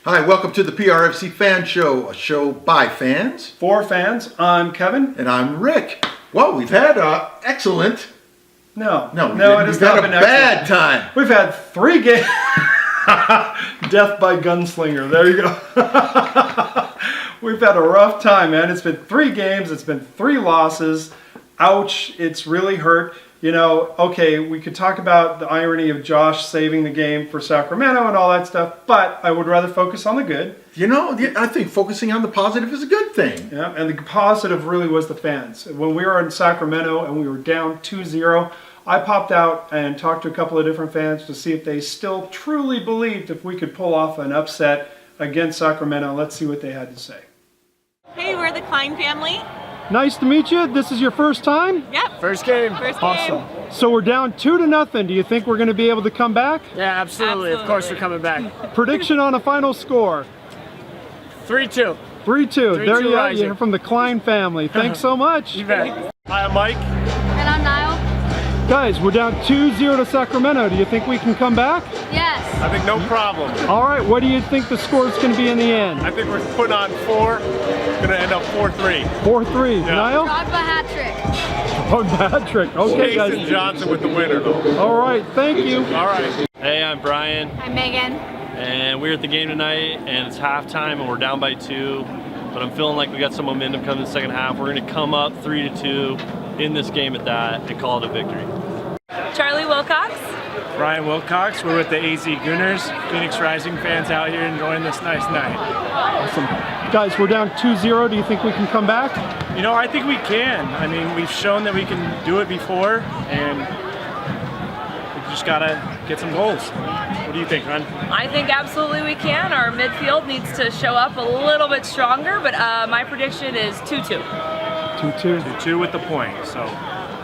Hi, welcome to the PRFC Fan Show, a show by fans. For fans. I'm Kevin. And I'm Rick. Well, we've had excellent. No, it has not been been a bad time. We've had 3 games. Death by gunslinger. There you go. We've had a rough time, man. It's been 3 games. It's been 3 losses. Ouch. It's really hurt. You know, okay, we could talk about the irony of Josh saving the game for Sacramento and all that stuff, but I would rather focus on the good. You know, I think focusing on the positive is a good thing. Yeah, and the positive really was the fans. When we were in Sacramento and we were down 2-0, I popped out and talked to a couple of different fans to see if they still truly believed if we could pull off an upset against Sacramento. Let's see what they had to say. Hey, we're the Klein family. Nice to meet you. This is your first time? Yep. First game. First game. Awesome. So we're down 2-0. Do you think we're going to be able to come back? Yeah, absolutely. Of course we're coming back. Prediction on a final score? 3-2. 3-2. There you are. rising. You're from the Klein family. Thanks so much. You bet. Hi, I'm Mike. And I'm Niall. Guys, we're down 2-0 to Sacramento. Do you think we can come back? Yes. I think no problem. All right. What do you think the score is going to be in the end? I think we're putting on 4. Gonna end up 4-3. 4-3. Yeah. Niall? Drogba hat trick. Oh, bad trick. Okay, Jason guys. Johnson with the winner, though. All right. Thank you. All right. Hey, I'm Brian, I'm Megan. and we're at the game tonight, and it's halftime, and we're down by 2. But I'm feeling like we got some momentum coming in the second half. We're going to come up 3-2 in this game at that and call it a victory. Charlie Wilcox. Ryan Wilcox. We're with the AZ Gooners. Phoenix Rising fans out here enjoying this nice night. Awesome. Guys, we're down 2-0. Do you think we can come back? You know, I think we can. I mean, we've shown that we can do it before, and we just gotta get some goals. What do you think, hon? I think absolutely we can. Our midfield needs to show up a little bit stronger, but my prediction is 2-2. 2-2. 2 with the point, so.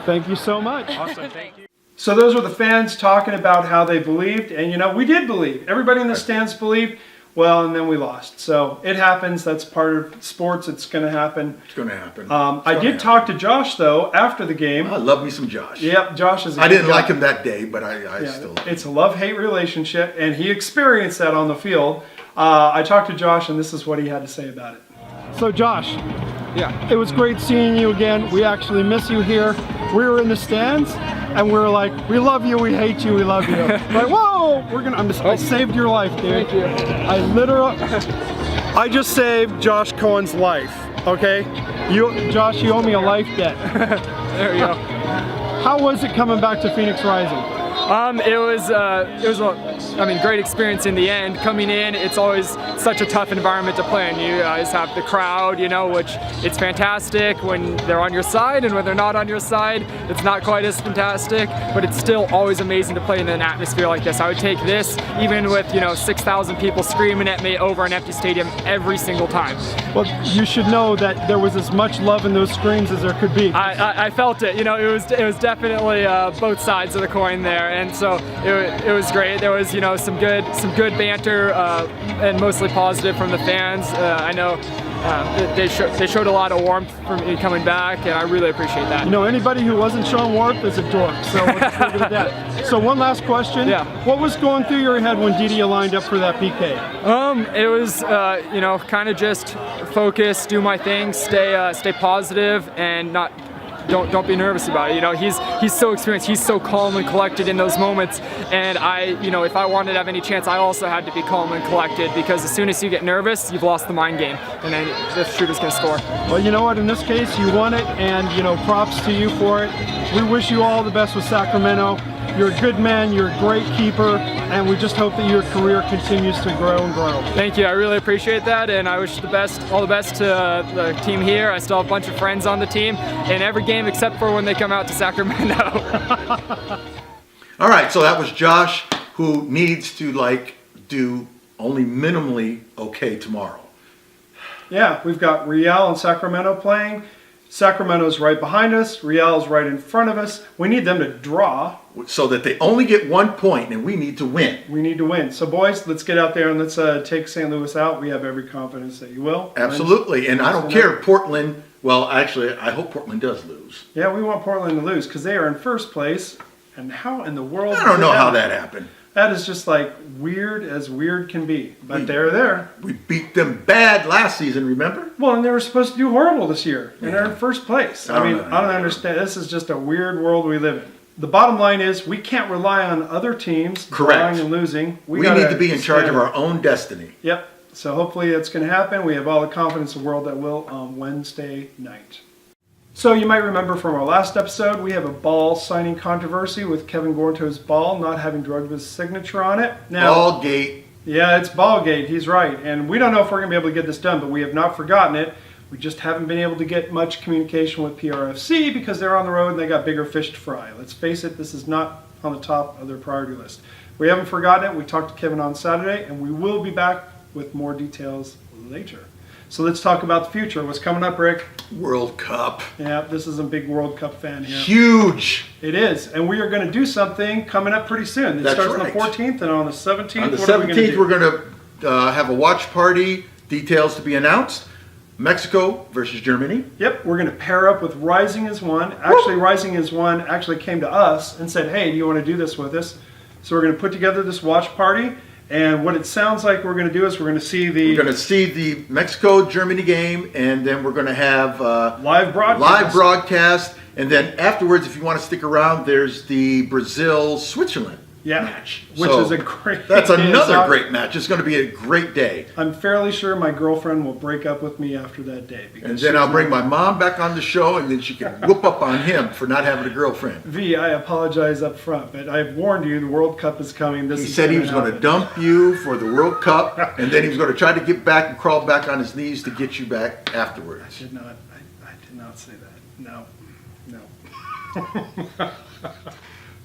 Thank you so much. Awesome, thank you. So those were the fans talking about how they believed, and you know, we did believe. Everybody in the stands believed. Well, and then we lost. So it happens. That's part of sports. It's going to happen. It's going to happen. I did talk to Josh, though, after the game. I love me some Josh. Yep, Josh is a I good didn't guy. like him that day, but I Yeah, still. it's a love-hate relationship, and he experienced that on the field. I talked to Josh, and this is what he had to say about it. So, Josh, Yeah. it was great seeing you again. We actually miss you here. We were in the stands, and we were like, we love you, we hate you, we love you. Like, whoa, I saved your life, dude. Thank you. I just saved Josh Cohen's life, okay? Josh, you owe me a life debt. There you go. How was it coming back to Phoenix Rising? It was a great experience in the end. Coming in, it's always such a tough environment to play in. You guys have the crowd, you know, which it's fantastic when they're on your side, and when they're not on your side, it's not quite as fantastic, but it's still always amazing to play in an atmosphere like this. I would take this, even with, 6,000 people screaming at me over an empty stadium every single time. Well, you should know that there was as much love in those screams as there could be. I felt it, it was definitely both sides of the coin there, and so it was great. There was some good banter and mostly positive from the fans. I know they showed a lot of warmth from me coming back, and I really appreciate that. Anybody who wasn't showing warmth is a dork, so we'll just leave it at that. So one last question. Yeah. What was going through your head when Didier lined up for that PK? It was kind of just focus, do my thing, stay positive, and don't be nervous about it. He's so experienced, he's so calm and collected in those moments, and if I wanted to have any chance, I also had to be calm and collected, because as soon as you get nervous, you've lost the mind game, and then the shooter's gonna score. Well, you know what, in this case, you won it, and props to you for it. We wish you all the best with Sacramento. You're a good man, you're a great keeper, and we just hope that your career continues to grow and grow. Thank you, I really appreciate that, and I wish all the best to the team here. I still have a bunch of friends on the team in every game except for when they come out to Sacramento. All right, so that was Josh, who needs to do only minimally okay tomorrow. Yeah, we've got Real and Sacramento playing. Sacramento's right behind us. Real's right in front of us. We need them to draw. So that they only get 1 point, and we need to win. We need to win. So, boys, let's get out there and let's take St. Louis out. We have every confidence that you will. Absolutely, and I don't care if Portland, well, actually, I hope Portland does lose. Yeah, we want Portland to lose because they are in first place. And how in the world? I don't know how that happened. That is just like weird as weird can be. But they're there. We beat them bad last season, remember? Well, and they were supposed to do horrible this year, and they're in first place. I don't know. understand. This is just a weird world we live in. The bottom line is we can't rely on other teams drawing and losing. We need to be in charge of our own destiny. Yep. So hopefully it's going to happen. We have all the confidence in the world that will on Wednesday night. So you might remember from our last episode, we have a ball signing controversy with Kevin Gornto's ball not having Drogba's signature on it. Now, Ballgate. Yeah, it's Ballgate. He's right. And we don't know if we're going to be able to get this done, but we have not forgotten it. We just haven't been able to get much communication with PRFC because they're on the road and they got bigger fish to fry. Let's face it, this is not on the top of their priority list. We haven't forgotten it. We talked to Kevin on Saturday, and we will be back with more details later. So let's talk about the future. What's coming up, Rick? World Cup. Yeah, this is a big World Cup fan here. Huge. It is. And we are going to do something coming up pretty soon. It starts on the 14th, and on the 17th, On the what are we going to 17th, do? we're going to have a watch party. Details to be announced. Mexico versus Germany. Yep, we're going to pair up with Rising as One. Actually, Rising as One actually came to us and said, hey, do you want to do this with us? So we're going to put together this watch party. And what it sounds like we're going to do is we're going to see the Mexico-Germany game, and then we're going to have live broadcast. And then afterwards, if you want to stick around, there's the Brazil-Switzerland match. Which is a great That's another great match. It's going to be a great day. I'm fairly sure my girlfriend will break up with me after that day. And then I'll bring my mom back on the show, and then she can whoop up on him for not having a girlfriend. V, I apologize up front, but I've warned you the World Cup is coming. He said he was going to dump you for the World Cup, and then he was going to try to get back and crawl back on his knees to get you back afterwards. I did not say that. No.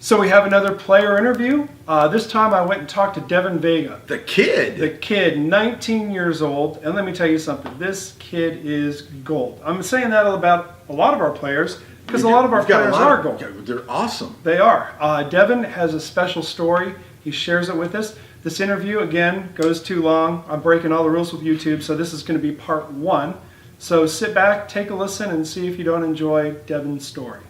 So we have another player interview. This time I went and talked to Devin Vega. The kid, 19 years old. And let me tell you something. This kid is gold. I'm saying that about a lot of our players because a lot of our players are gold. They're awesome. They are. Devin has a special story. He shares it with us. This interview, again, goes too long. I'm breaking all the rules with YouTube, so this is going to be part 1. So sit back, take a listen, and see if you don't enjoy Devin's story.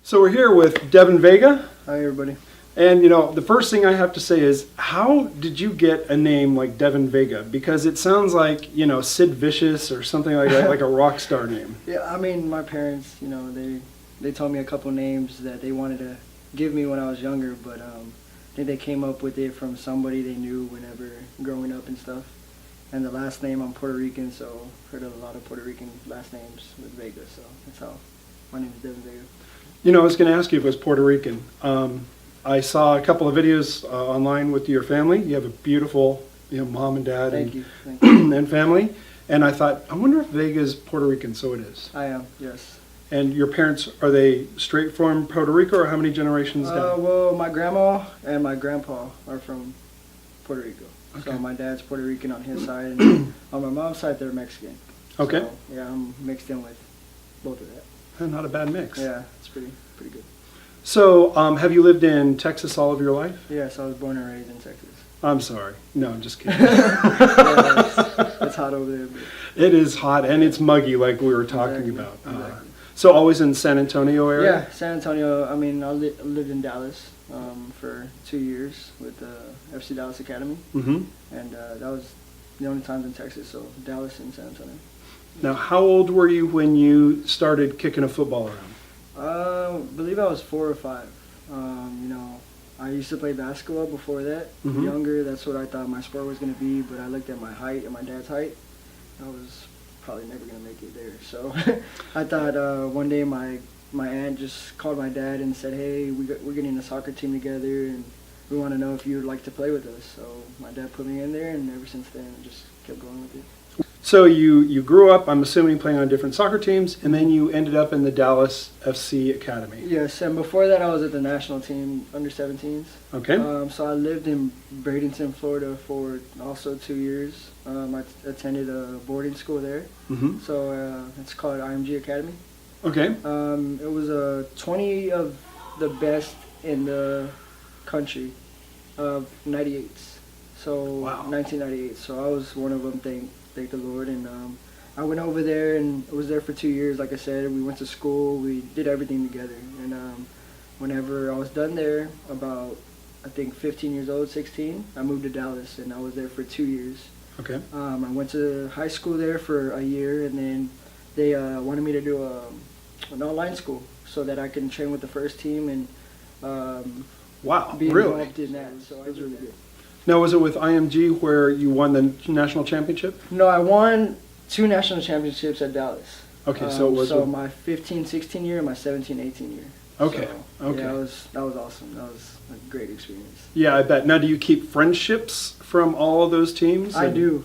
So we're here with Devin Vega. Hi, everybody. And, the first thing I have to say is, how did you get a name like Devin Vega? Because it sounds like, Sid Vicious or something like that, like a rock star name. Yeah, I mean, my parents, they told me a couple names that they wanted to give me when I was younger, but I think they came up with it from somebody they knew whenever growing up and stuff. And the last name, I'm Puerto Rican, so heard of a lot of Puerto Rican last names with Vega, so that's how my name is Devin Vega. I was going to ask you if it was Puerto Rican. I saw a couple of videos online with your family. You have a beautiful, mom and dad and family. And I thought, I wonder if Vega is Puerto Rican, so it is. I am, yes. And your parents, are they straight from Puerto Rico, or how many generations down? Well, my grandma and my grandpa are from Puerto Rico. Okay. So my dad's Puerto Rican on his side, and on my mom's side, they're Mexican. Okay. So, yeah, I'm mixed in with both of that. Not a bad mix. Yeah, it's pretty good. So, have you lived in Texas all of your life? Yes, I was born and raised in Texas. I'm sorry. No, I'm just kidding. It's hot over there. But it is hot, and it's muggy like we were talking about. Exactly. So always in San Antonio area? Yeah, San Antonio. I mean, I lived in Dallas for 2 years with the FC Dallas Academy. Mm-hmm. And that was the only times in Texas, so Dallas and San Antonio. Now, how old were you when you started kicking a football around? I believe I was 4 or 5. I used to play basketball before that. Mm-hmm. Younger, that's what I thought my sport was going to be, but I looked at my height and my dad's height. I was probably never going to make it there. So I thought one day my aunt just called my dad and said, hey, we're getting a soccer team together, and we want to know if you would like to play with us. So my dad put me in there, and ever since then, I just kept going with it. So you grew up, I'm assuming, playing on different soccer teams, and then you ended up in the Dallas FC Academy. Yes, and before that I was at the national team, under 17s. Okay. So I lived in Bradenton, Florida for also 2 years. I attended a boarding school there. Mm-hmm. So it's called IMG Academy. Okay. It was 20 of the best in the country of 98s. So wow. 1998. So I was one of them, thank the Lord. And I went over there and was there for 2 years. Like I said, we went to school. We did everything together. And whenever I was done there, about I think 15 years old, 16, I moved to Dallas, and I was there for 2 years. Okay. I went to high school there for a year, and then they wanted me to do an online school so that I can train with the first team and Wow, be really? involved in that. So it was really good. Now, was it with IMG where you won the national championship? No, I won 2 national championships at Dallas. Okay, so it was so with- my 15-16 year and my 17-18 year. Okay, So, okay. Yeah, that was awesome. That was a great experience. Yeah, I bet. Now, do you keep friendships from all of those teams? I do.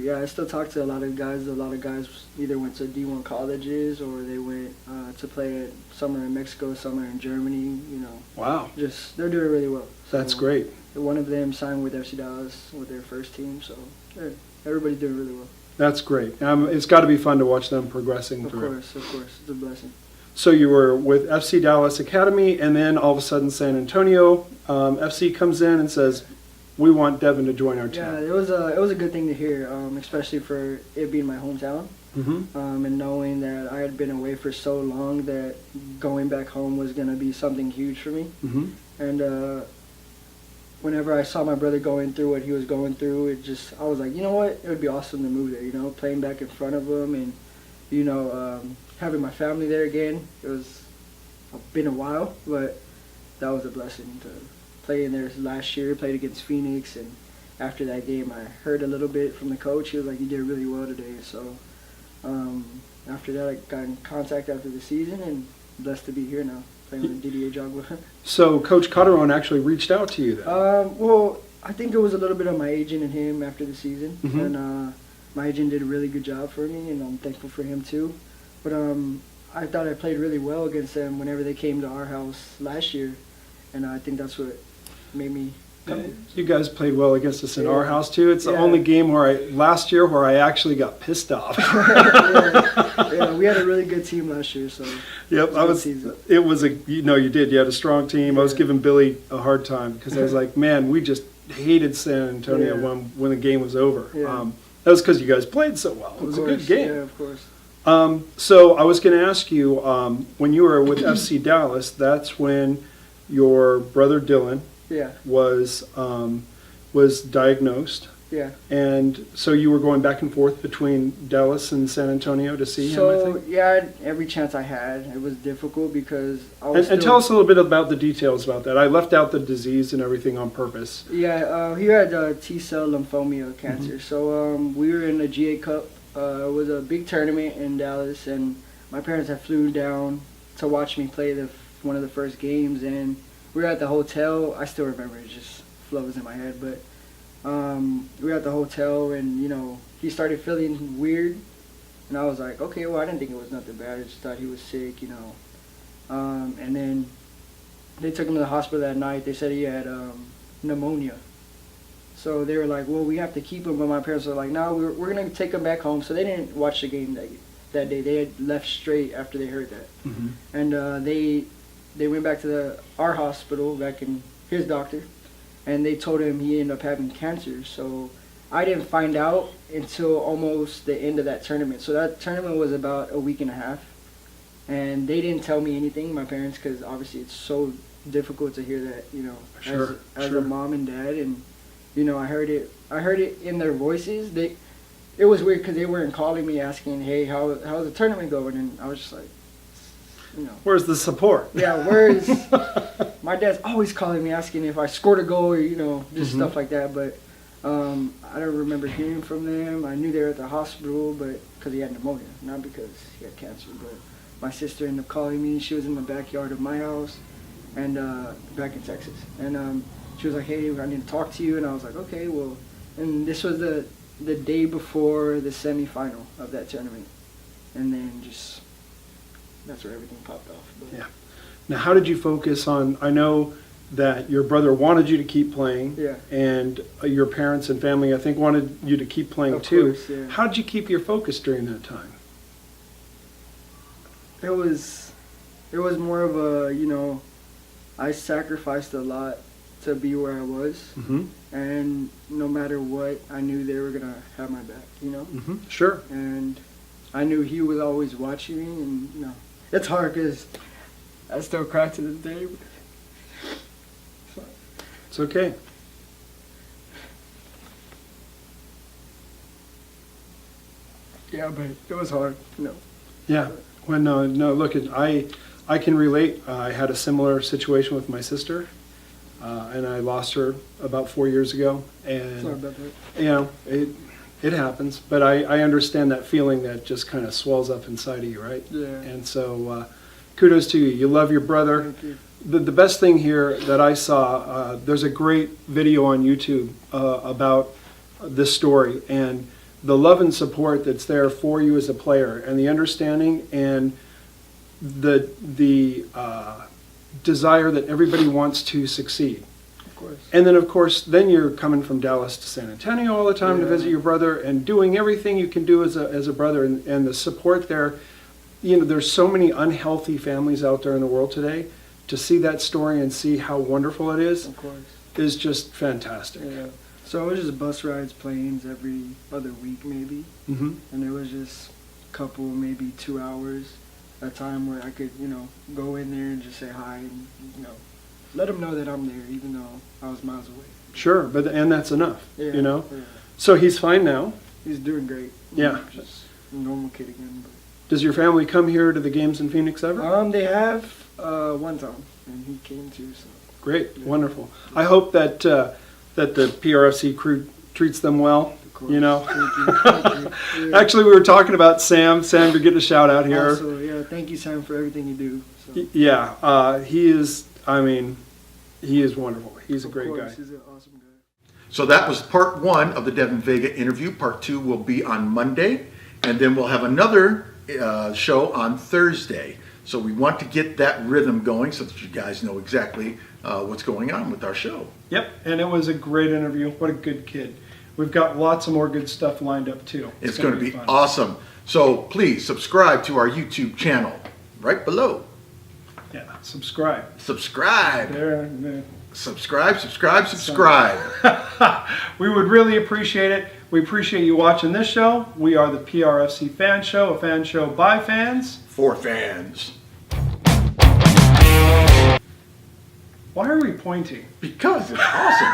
Yeah, I still talk to a lot of guys. A lot of guys either went to D1 colleges or they went to play at somewhere in Mexico, somewhere in Germany. You know, Wow, just they're doing really well. that's So, great. One of them signed with FC Dallas with their first team, so everybody's doing really well. That's great. It's got to be fun to watch them progressing Of through. course, it's a blessing. So you were with FC Dallas Academy, and then all of a sudden San Antonio FC comes in and says, "We want Devin to join our team." Yeah, it was a good thing to hear, especially for it being my hometown, and knowing that I had been away for so long that going back home was gonna be something huge for me. And whenever I saw my brother going through what he was going through, I was like, you know what, it would be awesome to move there. You know, playing back in front of him, and you know, having my family there again. It was been a while, but that was a blessing to play in there last year. Played against Phoenix, and after that game, I heard a little bit from the coach. He was like, "You did really well today." So after that, I got in contact after the season, and blessed to be here now, playing with Didier Drogba. So Coach Calderon actually reached out to you then? Well, I think it was a little bit of my agent and him after the season, and my agent did a really good job for me, and I'm thankful for him too. But I thought I played really well against them whenever they came to our house last year, and I think that's what made me come. You guys played well against us in our house too. It's the Yeah. only game last year where I actually got pissed off. Yeah, we had a really good team last year, so Yep, you did. You had a strong team. I was giving Billy a hard time because I was like, man, we just hated San Antonio when the game was over. Yeah. That was because you guys played so well. It was a good game. Yeah, of course. So I was going to ask you, when you were with FC Dallas, that's when your brother Dylan Yeah, was diagnosed. yeah. And so you were going back and forth between Dallas and San Antonio to see him, I think? Yeah, every chance I had. It was difficult because I was And tell us a little bit about the details about that. I left out the disease and everything on purpose. Yeah, he had T-cell lymphoma cancer. So we were in the GA Cup. It was a big tournament in Dallas, and my parents had flew down to watch me play one of the first games, and we were at the hotel. I still remember, it just flows in my head, but we were at the hotel, and you know, he started feeling weird, and I was like, okay, well, I didn't think it was nothing bad. I just thought he was sick, you know. And then they took him to the hospital that night. They said he had pneumonia. So they were like, well, we have to keep him. But my parents were like, no, we're going to take him back home. So they didn't watch the game that day. They had left straight after they heard that. And they went back to our hospital, back in his doctor, and they told him he ended up having cancer. So I didn't find out until almost the end of that tournament. So that tournament was about a week and a half. And they didn't tell me anything, my parents, because obviously it's so difficult to hear that, you know, as a mom and dad. And you know, I heard it in their voices. It was weird because they weren't calling me asking, hey, how's the tournament going? And I was just like, you know. Where's the support? Yeah, my dad's always calling me asking if I scored a goal or, you know, just stuff like that. But I don't remember hearing from them. I knew they were at the hospital, but because he had pneumonia, not because he had cancer. But my sister ended up calling me. She was in the backyard of my house, and back in Texas. And she was like, hey, I need to talk to you. And I was like, okay, well. And this was the day before the semifinal of that tournament. And then just, that's where everything popped off. But Yeah. Now, how did you focus on, I know that your brother wanted you to keep playing. Yeah. And your parents and family, I think, wanted you to keep playing Of too. course, yeah. How did you keep your focus during that time? It was more of a, you know, I sacrificed a lot to be where I was. And no matter what, I knew they were going to have my back, you know? Sure. And I knew he was always watching me, and, you know, it's hard because I still cry to this day. It's okay. Yeah, but it was hard. No. Yeah. When no, look, I can relate. I had a similar situation with my sister, and I lost her about 4 years ago. And Sorry about that. you know, it happens. But I understand that feeling that just kind of swells up inside of you, right? Yeah. And so, kudos to you. You love your brother. Thank you. The best thing here that I saw, there's a great video on YouTube about this story, and the love and support that's there for you as a player, and the understanding and the desire that everybody wants to succeed. Of course. And then, of course, then you're coming from Dallas to San Antonio all the time to Yeah. visit your brother and doing everything you can do as a brother, and the support there. You know, there's so many unhealthy families out there in the world today. To see that story and see how wonderful it Of course. is just fantastic. Yeah. So it was just bus rides, planes every other week maybe, Hmm. and it was just a couple, maybe 2 hours at a time where I could, go in there and just say hi and, let them know that I'm there, even though I was miles away. Sure, and that's enough. Yeah. You know. Yeah. So he's fine now. He's doing great. Yeah. Just a normal kid again. Does your family come here to the games in Phoenix ever? They have one time, and he came too. So Great, yeah. wonderful. I hope that that the PRFC crew treats them well. of course. You know. Thank you. Thank you. Yeah. Actually, we were talking about Sam. Sam, you're getting a shout out here. Also, yeah, thank you, Sam, for everything you do. So. Yeah, he is. I mean, he is wonderful. He's a Of great course, guy. He's an awesome guy. So that was part 1 of the Devin Vega interview. Part 2 will be on Monday, and then we'll have another show on Thursday. So we want to get that rhythm going so that you guys know exactly what's going on with our show. Yep, and it was a great interview. What a good kid. We've got lots of more good stuff lined up too. It's going to be fun. awesome. So please subscribe to our YouTube channel right below. Yeah, subscribe. Subscribe. There. Subscribe. We would really appreciate it. We appreciate you watching this show. We are the PRFC Fan Show, a fan show by fans. For fans. Why are we pointing? Because it's awesome.